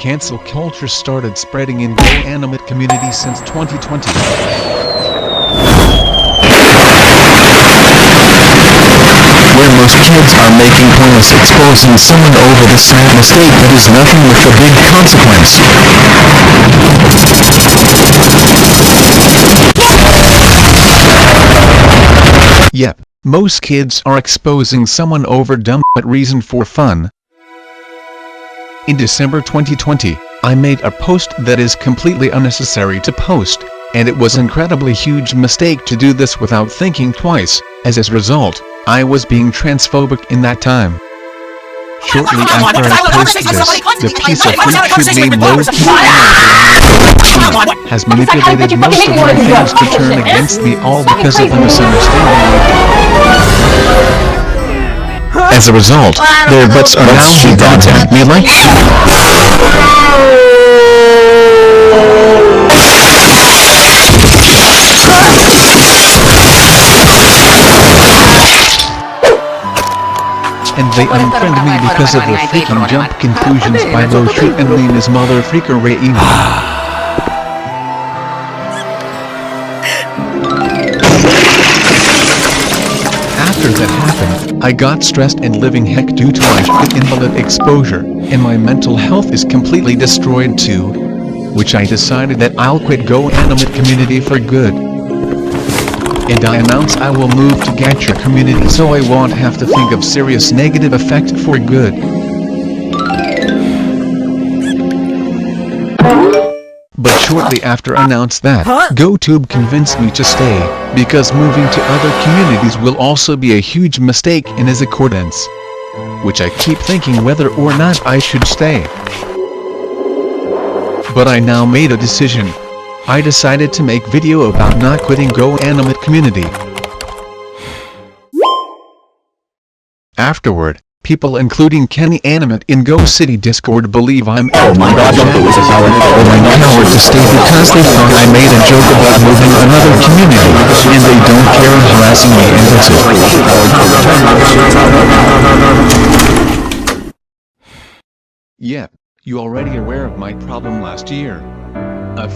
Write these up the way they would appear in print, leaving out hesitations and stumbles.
cancel culture started spreading in gay animate community since 2020. Where most kids are making pointless exposing someone over the sad mistake that is nothing with a big consequence. Yep, most kids are exposing someone over dumb but reason for fun. In December 2020, I made a post that is completely unnecessary to post, and it was an incredibly huge mistake to do this without thinking twice, as a result, I was being transphobic in that time. Shortly after I posted this, the piece of fruit named Low has manipulated most of my fans to turn against me all because of the misunderstanding. As a result, their butts are now hanging at me like and they unfriend me because of their freaking jump conclusions by Low Shit and Lena's mother freaker Ray Eva. After that happened, I got stressed and living heck due to my shit invalid exposure, and my mental health is completely destroyed too, which I decided that I'll quit Go Animate community for good. And I announce I will move to Gacha community so I won't have to think of serious negative effect for good. But shortly after I announced that, GoTube convinced me to stay, because moving to other communities will also be a huge mistake in his accordance. Which I keep thinking whether or not I should stay. But I now made a decision. I decided to make video about not quitting Go Animate community. Afterward, people including Kenny Animate in Go City Discord believe I'm oh my god, it was a coward to stay because they thought I made a joke about moving to another community, and they don't care and harassing me and that's it. Yep, you already aware of my problem last year.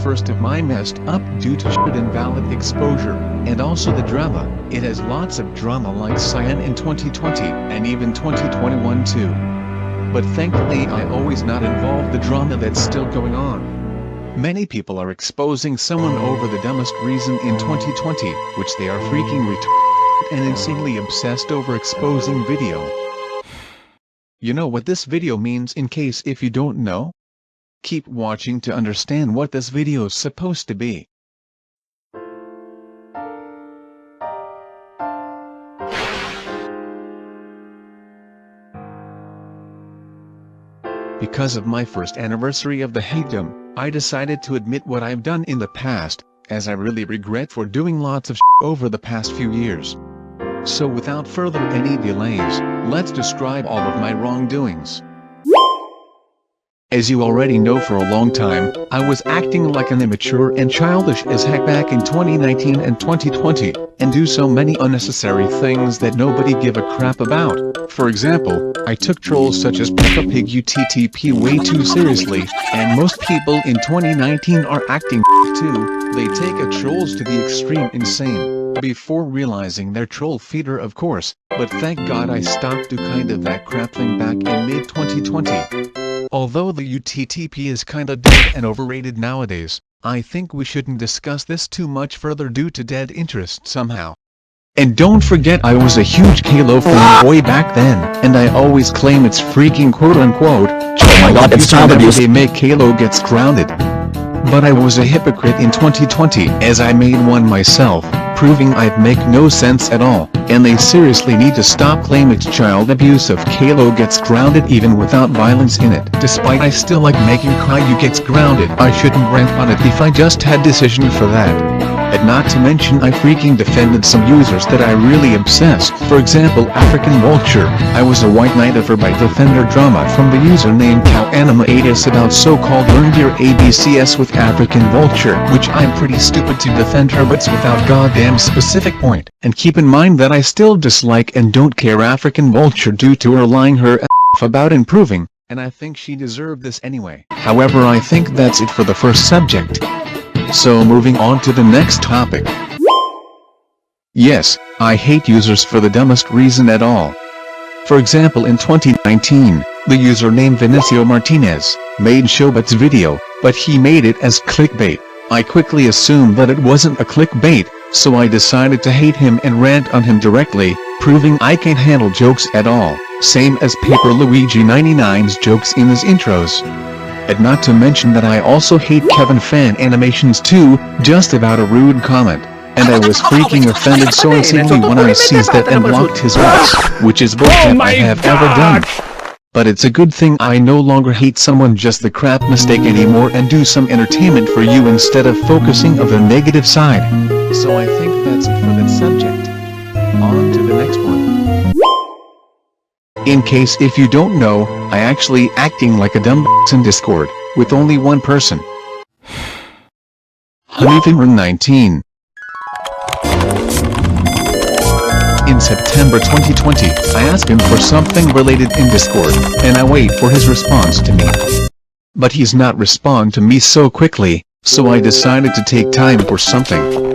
First of my messed up due to shit invalid exposure, and also the drama. It has lots of drama like Cyan in 2020, and even 2021 too. But thankfully I always not involved the drama that's still going on. Many people are exposing someone over the dumbest reason in 2020, which they are freaking retarded and insanely obsessed over exposing video. You know what this video means in case if you don't know? Keep watching to understand what this video is supposed to be. Because of my first anniversary of the hatedom, I decided to admit what I've done in the past, as I really regret for doing lots of shit over the past few years. So without further any delays, let's describe all of my wrongdoings. As you already know, for a long time, I was acting like an immature and childish as heck back in 2019 and 2020, and do so many unnecessary things that nobody give a crap about. For example, I took trolls such as Peppa Pig UTTP way too seriously, and most people in 2019 are acting too. They take a trolls to the extreme insane, before realizing they're troll feeder of course, but thank God I stopped do kind of that crap thing back in mid-2020. Although the UTTP is kinda dead and overrated nowadays, I think we shouldn't discuss this too much further due to dead interest somehow. And don't forget I was a huge Halo fan way back then, and I always claim it's freaking quote-unquote, oh my god, it's child abuse. They make Halo gets grounded. But I was a hypocrite in 2020 as I made one myself, proving I'd make no sense at all, and they seriously need to stop claiming it's child abuse if Halo gets grounded even without violence in it. Despite I still like making Caillou gets grounded, I shouldn't rant on it if I just had decision for that. And not to mention I freaking defended some users that I really obsessed. For example, African Vulture. I was a white knight of her by defender drama from the username CowAnima80s about so-called learned your ABCs with African Vulture, which I'm pretty stupid to defend her but's without goddamn specific point. And keep in mind that I still dislike and don't care African Vulture due to her lying her about improving. and I think she deserved this anyway. However, I think that's it for the first subject. So moving on to the next topic. Yes, I hate users for the dumbest reason at all. For example, in 2019, the username Vinicio Martinez made Showbut's video, but he made it as clickbait. I quickly assumed that it wasn't a clickbait, so I decided to hate him and rant on him directly, proving I can't handle jokes at all, same as Paper Luigi 99's jokes in his intros. And not to mention that I also hate Kevin Fan Animations too, just about a rude comment. And I was freaking offended so insanely when I seized that and blocked his voice, which is bullshit I have ever done. But it's a good thing I no longer hate someone just the crap mistake anymore and do some entertainment for you instead of focusing on the negative side. So I think that's it for that subject. On to the next one. In case if you don't know, I actually acting like a dumb in Discord, with only one person. Honeyfimmer19. In September 2020, I asked him for something related in Discord, and I wait for his response to me. But he's not respond to me so quickly, so I decided to take time for something.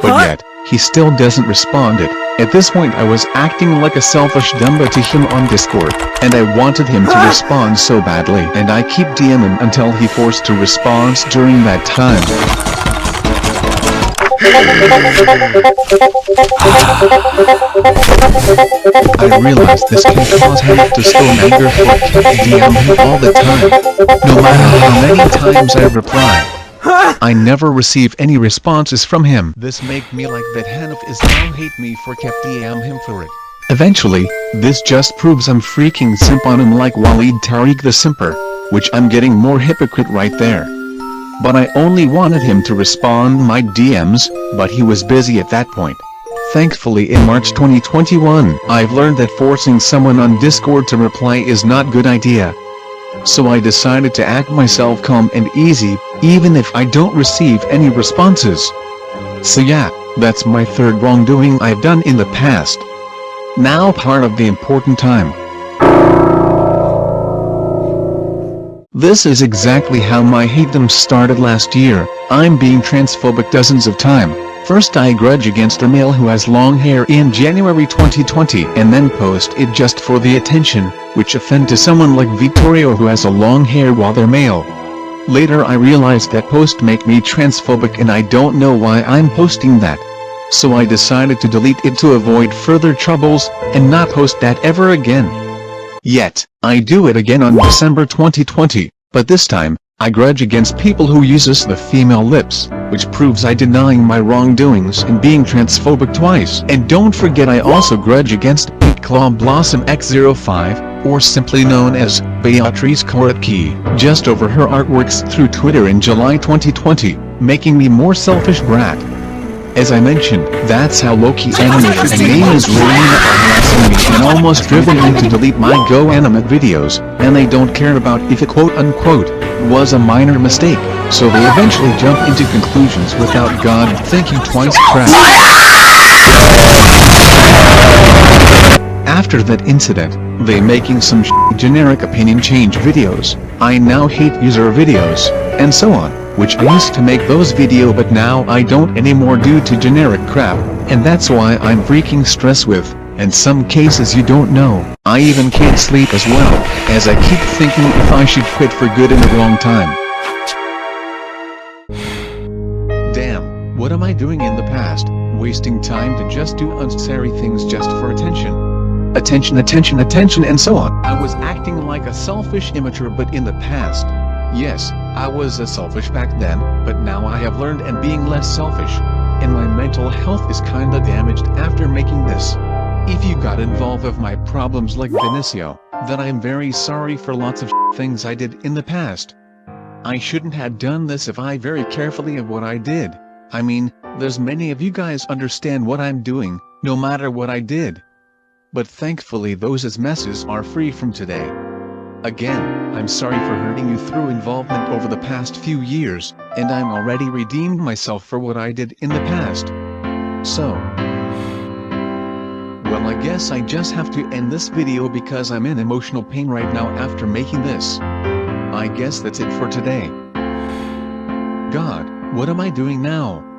But yet, he still doesn't respond it. At this point I was acting like a selfish dumba to him on Discord, and I wanted him to respond so badly, and I keep DMing him until he forced to respond during that time. I realized this can cause him to storm anger, so I kept DMing him all the time. No matter how many times I reply, I never receive any responses from him. This make me like that Hanif is now hate me for kept DM him for it. Eventually, this just proves I'm freaking simp on him like Waleed Tariq the Simper, which I'm getting more hypocrite right there. But I only wanted him to respond my DMs, but he was busy at that point. Thankfully in March 2021, I've learned that forcing someone on Discord to reply is not good idea. So I decided to act myself calm and easy, even if I don't receive any responses. So yeah, that's my third wrongdoing I've done in the past. Now part of the important time. This is exactly how my hate-them started last year. I'm being transphobic dozens of times. First I grudge against a male who has long hair in January 2020 and then post it just for the attention, which offend to someone like Vittorio who has a long hair while they're male. Later I realized that post make me transphobic and I don't know why I'm posting that. So I decided to delete it to avoid further troubles, and not post that ever again. Yet, I do it again on December 2020, but this time, I grudge against people who uses the female lips, which proves I denying my wrongdoings and being transphobic twice. And don't forget I also grudge against Pink Claw Blossom X05, or simply known as Beatrice Korotki, just over her artworks through Twitter in July 2020, making me more selfish brat. As I mentioned, that's how Loki animator and name is Rowena are harassing me and almost driven me to delete my Go Animate videos, and they don't care about if it quote-unquote was a minor mistake, so they eventually jump into conclusions without God thinking twice. Crap. After that incident, they making some generic opinion change videos, I now hate user videos, and so on. Which I used to make those video but now I don't anymore due to generic crap, and that's why I'm freaking stressed with, and some cases you don't know, I even can't sleep as well, as I keep thinking if I should quit for good in the wrong time. Damn, what am I doing in the past, wasting time to just do unnecessary things just for attention? Attention and so on. I was acting like a selfish immature but in the past. Yes, I was a selfish back then, but now I have learned and being less selfish. And my mental health is kinda damaged after making this. If you got involved of my problems like Vinicio, then I am very sorry for lots of things I did in the past. I shouldn't have done this if I very carefully of what I did. I mean, there's many of you guys understand what I'm doing, no matter what I did. But thankfully those as messes are free from today. Again, I'm sorry for hurting you through involvement over the past few years, and I'm already redeemed myself for what I did in the past. So, well, Well, I guess I just have to end this video because I'm in emotional pain right now after making this. I guess that's it for today. God, what am I doing now?